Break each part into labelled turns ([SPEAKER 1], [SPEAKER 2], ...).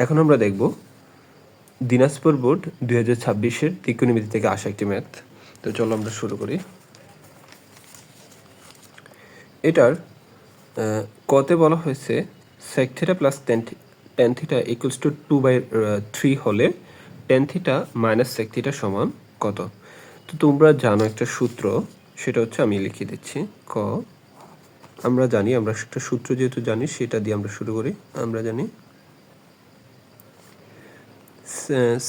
[SPEAKER 1] এখন আমরা দেখব দিনাজপুর বোর্ড 2026-এর ত্রিকোণমিতি থেকে আসা একটি ম্যাথ। তো চলো আমরা শুরু করি। এটার কতে বলা হয়েছে sec theta plus tan theta equals two 2/3 হলে tan theta minus sec theta সমান কত? তো তোমরা জানো একটা সূত্র, সেটা হচ্ছে আমি লিখে দিচ্ছি। আমরা জানি, আমরা একটা সূত্র যেহেতু জানি সেটা দিয়ে আমরা শুরু করি। আমরা জানি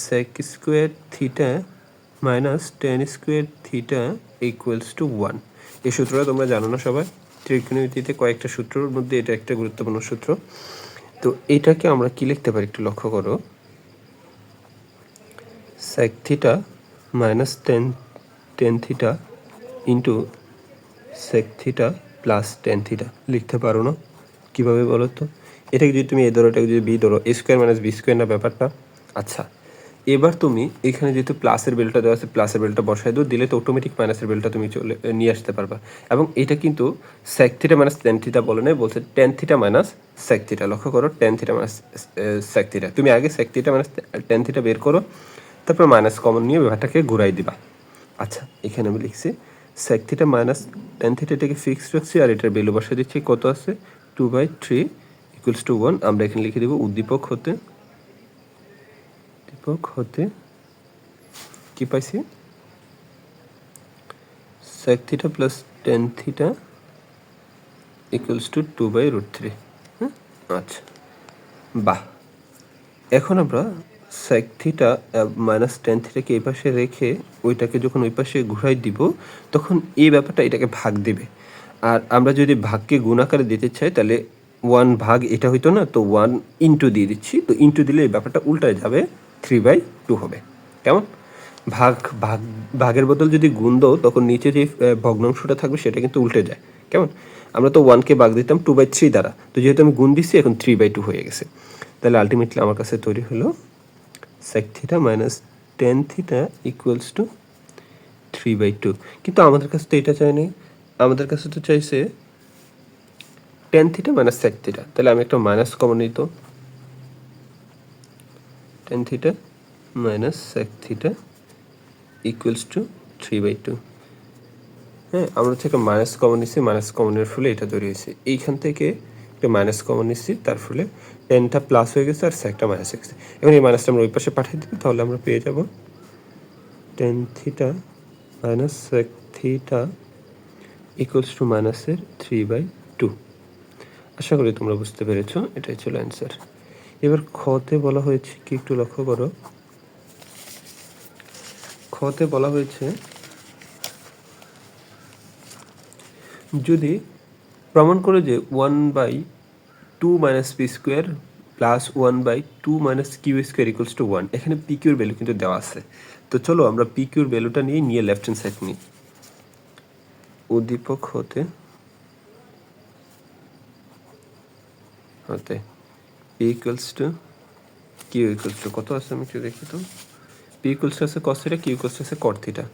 [SPEAKER 1] sec square theta minus tan square theta equals to 1। এই সূত্রটা তোমরা জানো না সবাই? ত্রিকোণমিতিতে কয়েকটা সূত্রের মধ্যে এটা একটা গুরুত্বপূর্ণ সূত্র। তো এটাকে আমরা কি লিখতে পারি একটু লক্ষ্য করো। sec theta minus tan theta into sec theta plus tan theta লিখতে পারো না? কীভাবে বলো তো? এটাকে যদি তুমি এ ধরো, এটাকে যদি বি ধরো, এ স্কোয়ার মাইনাস বি স্কোয়ার না ব্যাপারটা? আচ্ছা, এবার তুমি এখানে যেহেতু প্লাসের বেলটা দেওয়া আছে, প্লাসের বেলটা বসায় দিলে তো অটোমেটিক মাইনাসের বেলটা তুমি নিয়ে আসতে পারবা। এবং এটা কিন্তু sec theta minus tan theta বলে নেই, বলছে tan theta minus sec theta. লক্ষ্য করো, tan theta minus sec theta. তুমি আগে sec theta minus tan theta বের করো, তারপর মাইনাস কমন নিয়ে ব্যাপারটাকে ঘুরাই দিবা। আচ্ছা, এখানে আমি লিখছি sec theta minus tan theta, এটাকে ফিক্সড রাখছি আর এটার ভ্যালু বসিয়ে দিচ্ছি। কত আছে? 2/3 ইকুয়ালস টু 1। আমরা এখানে লিখে দেবো উদ্দীপক হতে কি পাইছি? sec theta plus tan theta equals two 2/√3। হ্যাঁ, আচ্ছা, বাহ। এখন আমরা sec থিটা মাইনাস tan থিটাকে এই পাশে রেখে ওইটাকে যখন ওই পাশে ঘুরাই দিব, তখন এই ব্যাপারটা এটাকে ভাগ দিবে। আর আমরা যদি ভাগকে গুণ আকারে দিতে চাই তাহলে 1 ভাগ এটা হইতো না, তো 1 ইন্টু দিয়ে দিচ্ছি। তো ইন্টু দিলে এই ব্যাপারটা উল্টায় যাবে, 3/2 হবে। কেমন? ভাগের বদল যদি গুণ দাও তখন নিচে যে ভগ্নাংশটা থাকবে সেটা কিন্তু উল্টে যায়। কেমন? আমরা তো 1কে ভাগ দিতাম 2/3 দ্বারা, তো যেহেতু আমি গুণ দিচ্ছি এখন 3/2 হয়ে গেছে। তাহলে আলটিমেটলি আমার কাছে তৈরি হলো sec theta minus tan theta equals two 3/2। কিন্তু আমাদের কাছে তো এটা চাই নাই, আমাদের কাছে তো চাইছে tan theta minus sec theta. তাহলে আমি একটা মাইনাস কমন নিই, তো tan theta minus sec theta equals two 3/2। হ্যাঁ, আমরা হচ্ছে একটা মাইনাস কমন নিচ্ছি, মাইনাস কমনের ফলে এটা তৈরি হয়েছে। এইখান থেকে একটা মাইনাস কমন নিচ্ছি, তার ফলে টেনটা প্লাস হয়ে গেছে আর সেকটা মাইনাস হয়ে গেছে। এখন এই মাইনাসটা আমরা ওই পাশে পাঠিয়ে দিই, তাহলে আমরা পেয়ে যাব tan theta minus sec theta equals two মাইনাসের 3/2। আশা করি তোমরা বুঝতে পেরেছ, এটাই ছিল অ্যান্সার। এবার খতে বলা হয়েছে কি, একটু লক্ষ্য করো। খতে বলা হয়েছে যদি প্রমাণ করে যে 1/2 minus P square plus 1/2 minus Q square equals to 1। এখানে পি কিউর ভ্যালু কিন্তু দেওয়া আছে। তো চলো আমরা পি কিউর ভ্যালুটা নিয়ে লেফট হ্যান্ড সাইড নিই। উদ্দীপক হতে P equals to Q equals to কত আছে আমি একটু দেখি তো। পি ইকুয়ালস টু আছে cos theta, q equals to আছে cot theta.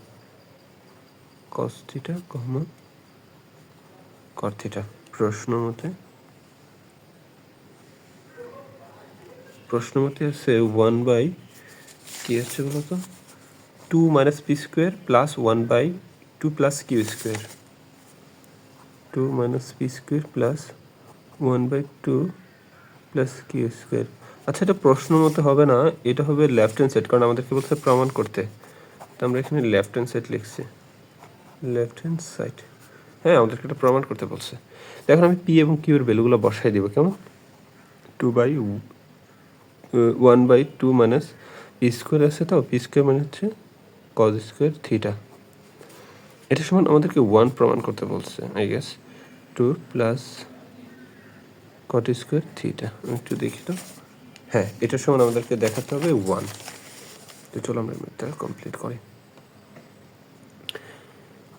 [SPEAKER 1] Cos theta comma cot theta. প্রশ্ন মতে আছে 1/, কি আছে বলতো, 2 minus P square plus 1/2 plus q square. 2 minus P square plus 1/2 plus q square. আচ্ছা, এটা প্রশ্ন মতে হবে না, এটা হবে লেফট হ্যান্ড সাইড, কারণ আমাদেরকে বলছে প্রমাণ করতে। তো আমরা এখানে লেফট হ্যান্ড সাইড লিখছি, লেফট হ্যান্ড সাইড। হ্যাঁ, আমাদেরকে এটা প্রমাণ করতে বলছে। এখন আমি পি এবং কিউর ভ্যালুগুলো বসাই দেবো। কেমন? 1/2 মাইনাস পি স্কোয়ার আছে, তো পি স্কোয়ার মানে হচ্ছে কজ স্কোয়ার থিটা। এটা সমান আমাদেরকে 1 প্রমাণ করতে বলছে, I guess 2 plus cot square theta. একটু দেখি তো। হ্যাঁ, এটা সমান আমাদেরকে দেখাতে হবে 1। তো চলো আমরা ম্যাথটা কমপ্লিট করি।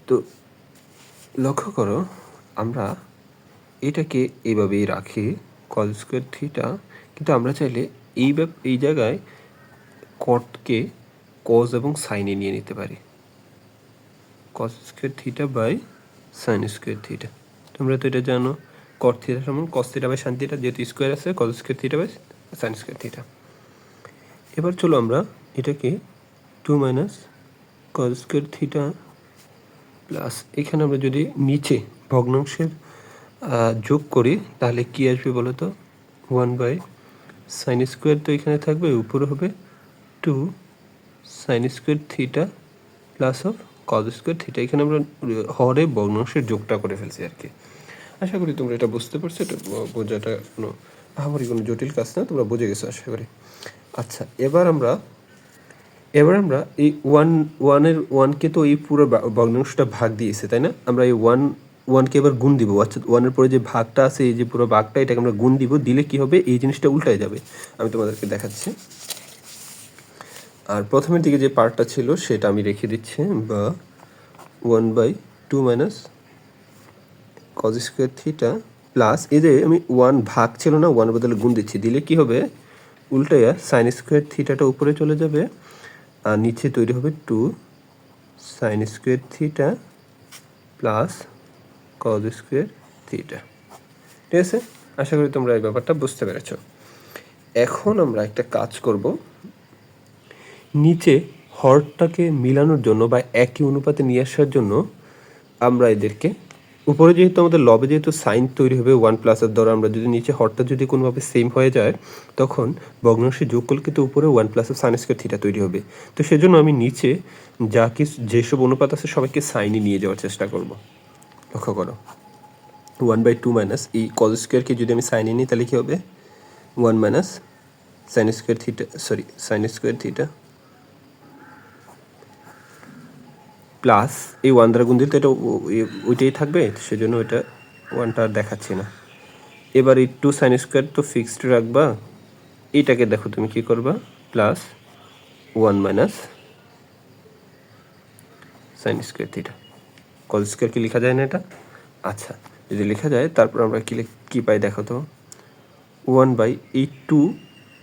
[SPEAKER 1] তো লক্ষ্য করো, আমরা এটাকে এইভাবেই রাখি কজ স্কোয়ার থিটা, কিন্তু আমরা চাইলে এই জায়গায় কটকে কজ এবং সাইনে নিয়ে নিতে পারি। Cos square theta by sine square theta. তোমরা তো এটা জানো, কট থিটা সমান cos theta by sine theta, যেহেতু স্কোয়ার আছে cos square theta by sine square theta. এবার চলো আমরা এটাকে 2 minus cos square theta plus এখানে আমরা যদি নিচে ভগ্নাংশের যোগ করি তাহলে কি আসবে বলো তো 1/sin স্কোয়ার তো এখানে থাকবে, উপরে হবে 2 sin square theta plus of cause square theta. এখানে আমরা হরে ভগ্নাংশের যোগটা করে ফেলছি আর কি। আশা করি তোমরা এটা বুঝতে পারছো। এটা বোঝাটা কোনো আহামরি কোনো জটিল কাজ না, তোমরা বুঝে গেছো আশা করি। আচ্ছা, এবার আমরা এই ওয়ানকে তো এই পুরো ভগ্নাংশটা ভাগ দিয়েছে, তাই না? আমরা এই ওয়ানকে এবার গুণ দিব, অর্থাৎ ওয়ানের পরে যে ভাগটা আছে, এই যে পুরো ভাগটা, এটাকে আমরা গুণ দিব। দিলে কি হবে, এই জিনিসটা উল্টায় যাবে। আমি তোমাদেরকে দেখাচ্ছি। আর প্রথমের দিকে যে পার্টটা ছিল সেটা আমি রেখে দিচ্ছি, বা 1/2 minus cos square theta plus এই যে আমি 1 ভাগ ছিল না, 1 বদলে গুণ দিচ্ছি। দিলে কি হবে, উল্টাইয়া সাইন স্কোয়ার থিটাটা উপরে চলে যাবে, আর নিচে তৈরি হবে 2 sign square theta plus cos square theta. ঠিক আছে, আশা করি তোমরা এই ব্যাপারটা বুঝতে পেরেছ। এখন আমরা একটা কাজ করব, নিচে হরটাকে মিলানোর জন্য বা একই অনুপাতে নিয়ে আসার জন্য আমরা এদেরকে উপরে যেহেতু আমাদের লবে যেহেতু সাইন তৈরি হবে 1 প্লাসের দ্বারা, আমরা যদি নিচে হরটা যদি কোনোভাবে সেম হয়ে যায় তখন ভগ্নাংশের যোগ করলে কিন্তু উপরে 1 প্লাসের সাইন স্কোয়ার থিটা তৈরি হবে। তো সেজন্য আমি নিচে যেসব অনুপাত আছে সবাইকে সাইনে নিয়ে যাওয়ার চেষ্টা করব। লক্ষ্য করো, 1/2 মাইনাস এই কজ স্কোয়ারকে যদি আমি সাইনে নিই তাহলে কী হবে, 1 minus sine square theta, sign square theta plus এই 1 দ্বারা গুণ দিলে তো এটা ওইটাই থাকবে, সেজন্য ওইটা 1টা আর দেখাচ্ছি না। এবার এই 2 সাইন স্কোয়ার তো ফিক্সড রাখবা, এইটাকে দেখো তুমি কি করবা, plus 1 minus sine square theta. Cos square কি লেখা যায় না এটা? আচ্ছা, যদি লেখা যায় তারপর আমরা কি পাই দেখো তো, 1/2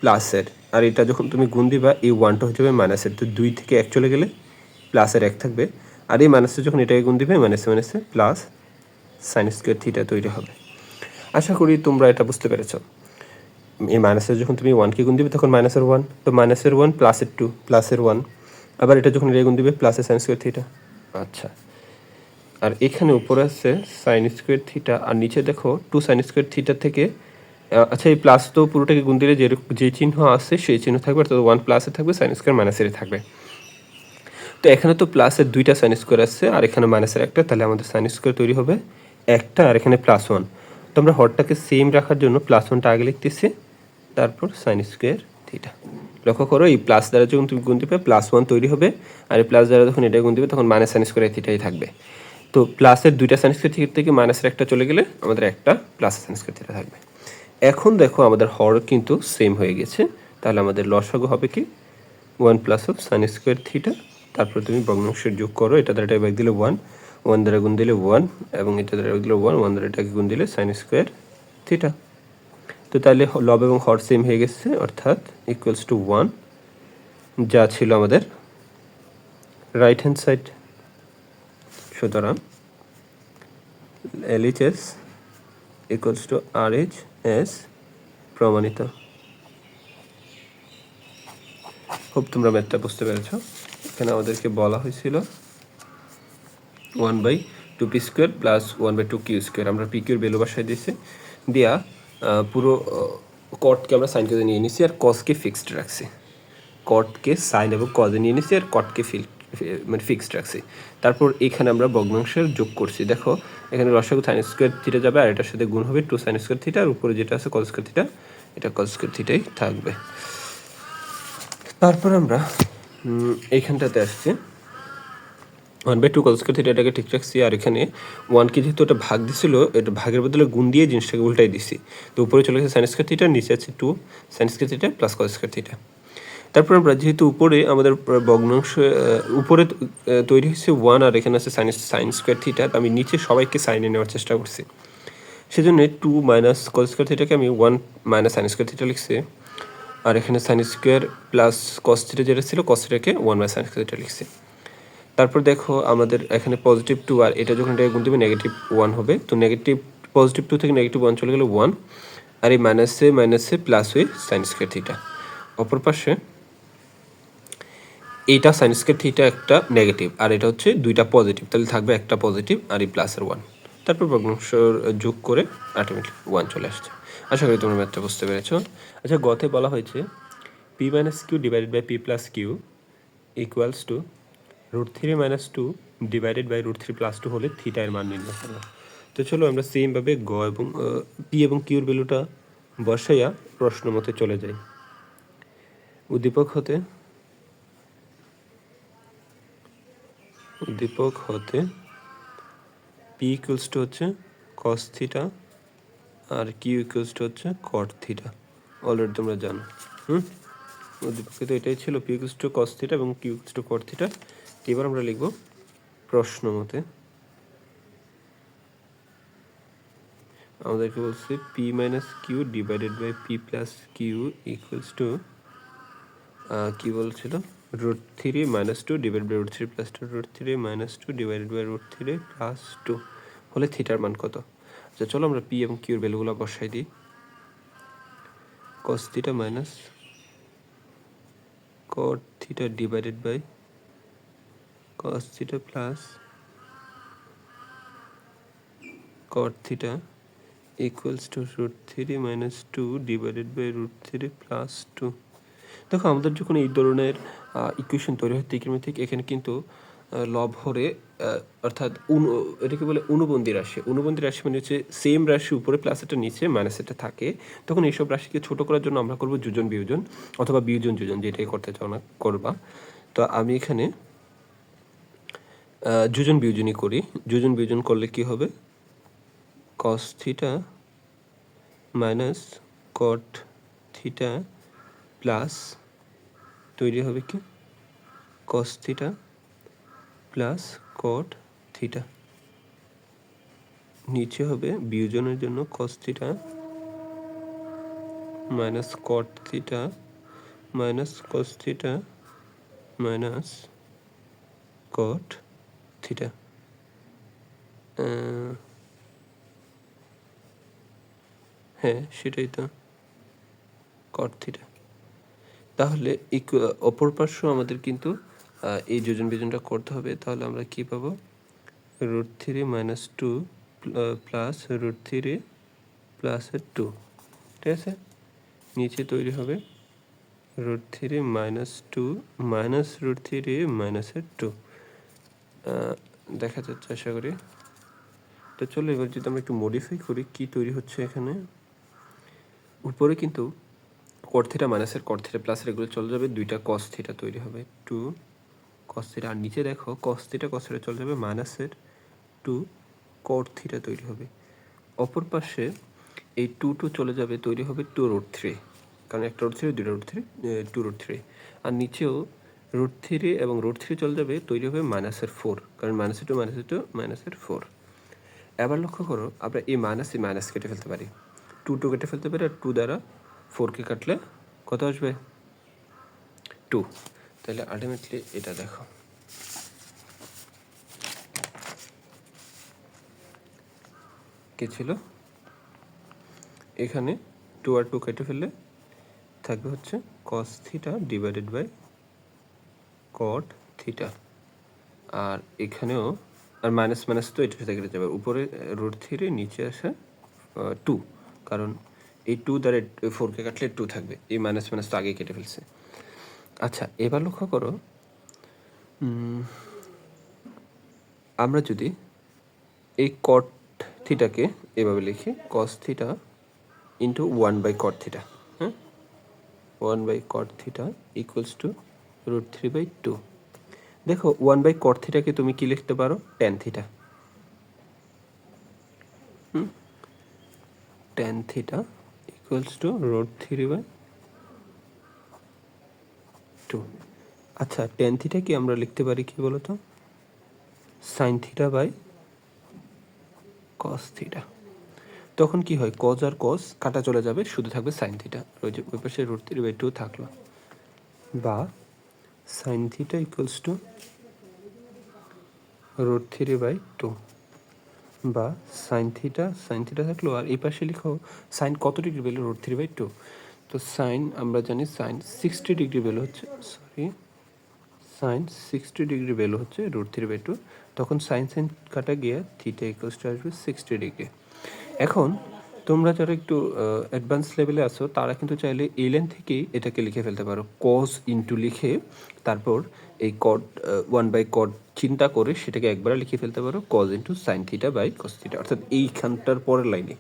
[SPEAKER 1] প্লাসের, আর এটা যখন তুমি গুণ দিবা এই 1টা হয়ে যাবে মাইনাসের, তো 2 থেকে 1 চলে গেলে প্লাসের 1 থাকবে, আর এই মাইনাসে যখন এটাকে গুণ দিবে মাইনাসে প্লাস সাইন স্কোয়ার থিটা তৈরি হবে। আশা করি তোমরা এটা বুঝতে পেরেছ। এই মাইনাসের যখন তুমি 1কে গুণ দিবে তখন মাইনাসের 1, তো মাইনাসের 1 প্লাসের 2 প্লাসের 1, আবার এটা যখন এটা গুণ দিবে প্লাসের সাইন স্কোয়ার থিটা। আচ্ছা, আর এখানে উপরে আছে সাইন স্কোয়ার থিটা, আর নিচে দেখো 2 সাইন স্কোয়ার থিটা থেকে, আচ্ছা এই প্লাস তো পুরোটাকে গুণ দিলে যে চিহ্ন আছে সেই চিহ্ন থাকবে, অর্থাৎ 1 প্লাসে থাকবে, সাইন স্কোয়ার মাইনাসের থাকবে। তো এখানে তো প্লাসের 2টা সাইন স্কোয়ার আছে আর এখানে মাইনাসের 1টা, তাহলে আমাদের সাইন স্কোয়ার তৈরি হবে 1টা, আর এখানে +1। তো আমরা হরটাকে সেম রাখার জন্য +1টা আগে লিখতেছি, তারপর সাইন স্কোয়ার থিটা। লক্ষ্য করো, এই প্লাস দ্বারা যখন তুমি গুণ দিবে +1 তৈরি হবে, আর এই প্লাস দ্বারা যখন এটা গুণ দিবে তখন মাইনাস সাইন স্কোয়ার থিটাই থাকবে। তো প্লাসের 2টা সাইন স্কোয়ার থিটা থেকে মাইনাসের 1টা চলে গেলে আমাদের একটা প্লাস সাইন স্কোয়ার থিটা থাকবে। এখন দেখো আমাদের হর কিন্তু সেম হয়ে গেছে, তাহলে আমাদের লসাগু হবে কি 1 plus of sign square theta, তারপর তুমি ভগ্নাংশের যোগ করো, এটা দ্বারা এটা ভাগ দিলে 1 দ্বারা গুণ দিলে 1, এবং এটা দ্বারা ভাগ দিলে 1 দ্বারা এটাকে গুণ দিলে সাইন স্কোয়ার থিটা। তো তাহলে লব এবং হর সেম হয়ে গেছে, অর্থাৎ ইকুয়ালস টু 1, যা ছিল আমাদের রাইট হ্যান্ড সাইড। সুতরাং LHS ইকুয়ালস টু RHS প্রমাণিত। খুব তোমরা ম্যাথটা বুঝতে পেরেছ। এখানে আমাদেরকে বলা হয়েছিল 1/2p square plus 1/2q square, আমরা পিকিউর ভ্যালু বাসায় দিয়েছি, দিয়া পুরো কটকে আমরা সাইন কজে নিয়ে নিছি আর কসকে ফিক্সড রাখছি, কটকে সাইন এবং কজে নিয়ে নিছি আর কটকে ফিক্সড রাখছি। তারপর এখানে আমরা ভগ্নাংশের যোগ করছি। দেখো এখানে লসাগু সাইন স্কোয়ার থিটা যাবে, আর এটার সাথে গুণ হবে 2 সাইন স্কোয়ার থিটা, আর উপরে যেটা আছে কজ স্কোয়ার থিটা, এটা কজ স্কোয়ার থিটাই থাকবে। তারপর আমরা এইখানটাতে আসছি 1/2 কজ স্কোয়ার থিটা, এটাকে ঠিক রাখছি, আর এখানে 1কে যেহেতু এটা ভাগ দিছিল, এটা ভাগের বদলে গুণ দিয়ে জিনিসটাকে উল্টাই দিছি, তো উপরে চলে গেছে সাইন স্কোয়ার থিটা, নিচে আছে 2 sign square theta plus cos square theta. তারপর আমরা যেহেতু উপরে আমাদের ভগ্নাংশ উপরে তৈরি হয়েছে 1, আর এখানে আছে সাইন স্কোয়ার থিটা, আমি নিচে সবাইকে সাইনে নেওয়ার চেষ্টা করছি, সেজন্য 2 মাইনাস কজ স্কোয়ার থিটাকে আমি 1 মাইনাস সাইন স্কোয়ার থিটা লিখছি, আর এখানে sine square plus cos theta যেটা ছিল কস থিটাকে 1 বাই সাইন স্কোয়ার থিটা লিখছি। তারপর দেখো আমাদের এখানে +2, আর এটা যখন এটা গুণ দিবে -1 হবে, তো +2 থেকে -1 চলে গেলে 1, আর এই মাইনাসে প্লাস হয়ে সাইন স্কোয়ার থিটা। অপর পাশে এইটা সাইন স্কয়ার থিটা একটা নেগেটিভ আর এটা হচ্ছে দুইটা পজিটিভ, তাহলে থাকবে একটা পজিটিভ আর এই প্লাসের 1, তারপর ভগ্নাংশের যোগ করে আলটিমেটলি 1 চলে আসছে। আশা করি তোমরা ম্যাথটা বুঝতে পেরেছো। আচ্ছা, গতে বলা হয়েছে P minus Q divided by P plus Q equals to √3 - 2 divided by √3 + 2 হলে থিটা এর মান নির্ণয় করো। তো চলো আমরা সেমভাবে গ এবং পি এবং কিউর ভ্যালুটা বসাইয়া প্রশ্ন মতে চলে যাই। উদ্দীপক হতে পি ইকুয়ালস টু হচ্ছে কস থিটা আর কিউ ইকুয়ালস টু হচ্ছে কট থিটা, অলরেডি তোমরা জানো। উদ্দীপকে তো এটাই ছিল, p equals to cos theta এবং q equals to cot theta. এবার আমরা লিখব প্রশ্ন মতে। আমাদেরকে বলছে p minus Q divided by P plus Q equals to কী বলছিল, √3 - 2 ডিভাইড বাই √3 + 2, √3 - 2 ডিভাইডেড বাই √3 + 2 হলে থিটার মান কত? আচ্ছা চলো আমরা পি এবং কিউর ভ্যালুগুলো বসাই দিই। cos theta minus cot theta divided by cos theta plus cot theta equals to √3 - 2 divided by √3 + 2। দেখো আমাদের যখন এই ধরনের ইকুয়েশন তৈরি হয় ত্রিকোণমিতিক, এখানে কিন্তু লব হরে অর্থাৎ এটাকে বলে অনুবন্ধী রাশি। অনুবন্ধী রাশি মানে হচ্ছে সেম রাশি উপরে প্লাস একটা নিচে মাইনাস একটা থাকে, তখন এইসব রাশিকে ছোট করার জন্য আমরা করব যোজন বিয়োজন অথবা বিয়োজন যোজন, যেটাই করতে চাও না করবা। তো আমি এখানে যোজন বিয়োজনই করি। যোজন বিয়োজন করলে কি হবে, cos theta minus cot theta plus তৈরি হবে কি cos theta plus cot theta, নিচে হবে বিয়োজনের জন্য cos theta minus cot theta minus cos theta minus cot theta. হ্যাঁ সেটাই তো cot থিটা। তাহলে অপর পার্শ্ব আমাদের কিন্তু এই যোজন বিয়োজনটা করতে হবে। তাহলে আমরা কি পাবো, √3 - 2 প্লাস √3 + 2, ঠিক আছে। নিচে তৈরি হবে √3 - 2 মাইনাস √3 - 2, দেখা যাচ্ছে আশা করি। তো চলো এবার যদি আমরা একটু মডিফাই করি কি তৈরি হচ্ছে এখানে, উপরে কিন্তু cot থিটা মাইনাসের cot থিটা প্লাসের এগুলো চলে যাবে, দুইটা cos থিটা তৈরি হবে 2 cos থিটা, আর নিচে দেখো cos থিটা cos থিটা চলে যাবে মাইনাসের 2 cot থিটা তৈরি হবে। অপর পাশে এই 2 চলে যাবে, তৈরি হবে 2√3, কারণ একটা √3 দুইটা √3 2√3, আর নিচেও √3 এবং √3 চলে যাবে, তৈরি হবে -4, কারণ -2 এবার লক্ষ্য করো আমরা এই মাইনাস কেটে ফেলতে পারি, 2 কেটে ফেলতে পারি, আর 2 দ্বারা 4কে কাটলে কত আসবে 2। তাহলে আলটিমেটলি এটা দেখো কি ছিল, এখানে 2 আর 2 কেটে ফেললে থাকবে হচ্ছে cos theta divided by cot theta, আর এখানেও আর মাইনাস তো এটার সাথে কেটে যাবে, উপরে √3 নিচে আসে 2, কারণ এই 2 দ্বারা 4কে কাটলে 2 থাকবে, এই মাইনাস তো আগে কেটে ফেলছে। আচ্ছা এবার লক্ষ্য করো, আমরা যদি এই cot থিটাকে এভাবে লিখি cos theta into 1/cot theta, হ্যাঁ 1/cot থিটা ইকুয়ালস টু √3/2। দেখো 1/cot থিটাকে তুমি কি লিখতে পারো, tan theta, tan theta equals two √3/2। আচ্ছা tan থিটা কি আমরা লিখতে পারি কি বলতো, sin theta by cos theta. তখন কি হয়, cos আর cos কাটা চলে যাবে, শুধু থাকবে sin থিটা, ওই যে ওই পাশে √3/2 থাকলো, বা sin থিটা ইকুয়ালস টু √3/2, বা sin থিটা থাকলো, আর এই পাশে লিখো sin কত ডিগ্রি ভ্যালু, √3/2। তো sin আমরা জানি sin 60 ডিগ্রি ভ্যালু হচ্ছে, সাইন 60 ডিগ্রি ভ্যালু হচ্ছে √3/2, তখন সাইন সাইন কাটা গিয়ে থিটা ইকুয়ালস টু আসবে 60 ডিগ্রি। এখন তোমরা যারা একটু অ্যাডভান্স লেভেলে আছো তারা কিন্তু চাইলে এই লাইন থেকেই এটাকে লিখে ফেলতে পারো, কজ ইন্টু লিখে তারপর এই কট 1/cot চিন্তা করে সেটাকে একবারে লিখে ফেলতে পারো cos into sine theta by cos theta, অর্থাৎ এইখানটার পরের লাইনে।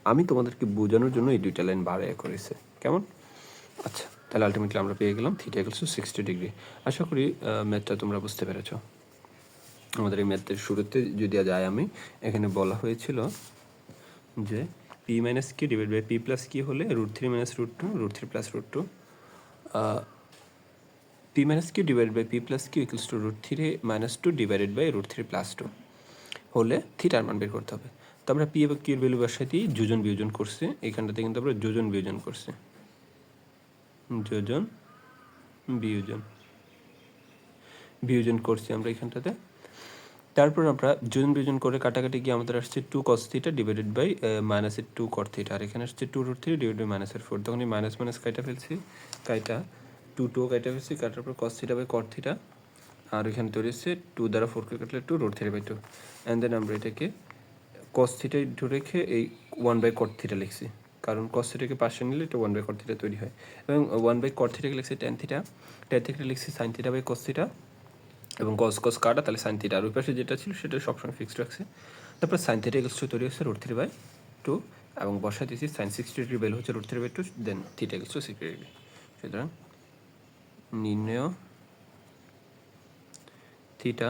[SPEAKER 1] আমি তোমাদেরকে বোঝানোর জন্য এই দুইটা লাইন বাড়াইয়া করেছে, কেমন? আচ্ছা, তাহলে আলটিমেটলি আমরা পেয়ে গেলাম থিটা ইকুয়ালস টু 60 ডিগ্রি। আশা করি ম্যাথটা তোমরা বুঝতে পেরেছ। আমাদের এই ম্যাথের শুরুতে যদি যায়, আমি এখানে বলা হয়েছিল যে P minus Q divide by P plus Q হলে √3 minus √2 √3 plus √2, P minus Q divide by P plus Q equals to √3 minus 2 divided by √3 plus 2 হলে থিটার মান বের করতে হবে। তো আমরা পি এবং কিউর ভ্যালু বসাইতেই যোজন বিয়োজন করছি, এখানটাতে কিন্তু আমরা যোজন বিয়োজন করছি, যোজন বিয়োজন বিয়োজন করছি আমরা এখানটাতে। তারপর আমরা যোজন বিয়োজন করে কাটাকাটি গিয়ে আমাদের আসছে 2 cos থিটা ডিভাইডেড বাই মাইনাসের 2 cot থিটা, আর এখানে আসছে 2√3 ডিভাইড বাই মাইনাসের 4, তখন এই মাইনাস মাইনাস কাটা ফেলছি, কাইটা 2 কাটা ফেলছি, কাটার পর cos theta by cot theta, আর এখানে তৈরি হচ্ছে 2 দ্বারা 4 কে কাটলে 2 √3/2, অ্যান্ড দেন আমরা এটাকে cos থিটা ধরে রেখে এই 1/cot থিটা লিখছি, কারণ cos থিটাকে পাশে নিলে এটা 1/cot থিটা তৈরি হয়, এবং 1/cot থিটাকে লিখছি tan থিটা, tan থিটা লিখছি sin theta by cos theta, এবং cos কাটা, তাহলে সাইন থিটা আর ওই পাশে যেটা ছিল সেটা সবসময় ফিক্সড রাখছে। তারপর সাইন থিটা ইকুয়ালস টু তৈরি হচ্ছে √3/2, এবং বসা দিয়েছি সাইন 60 ডিগ্রি ভ্যালু হচ্ছে √3/2, দেন থিটা ইকুয়ালস টু 60 ডিগ্রি। সুতরাং নির্ণয় theta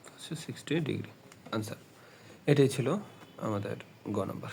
[SPEAKER 1] equals two 60 degree, answer. এটাই ছিল আমাদের গ নাম্বার।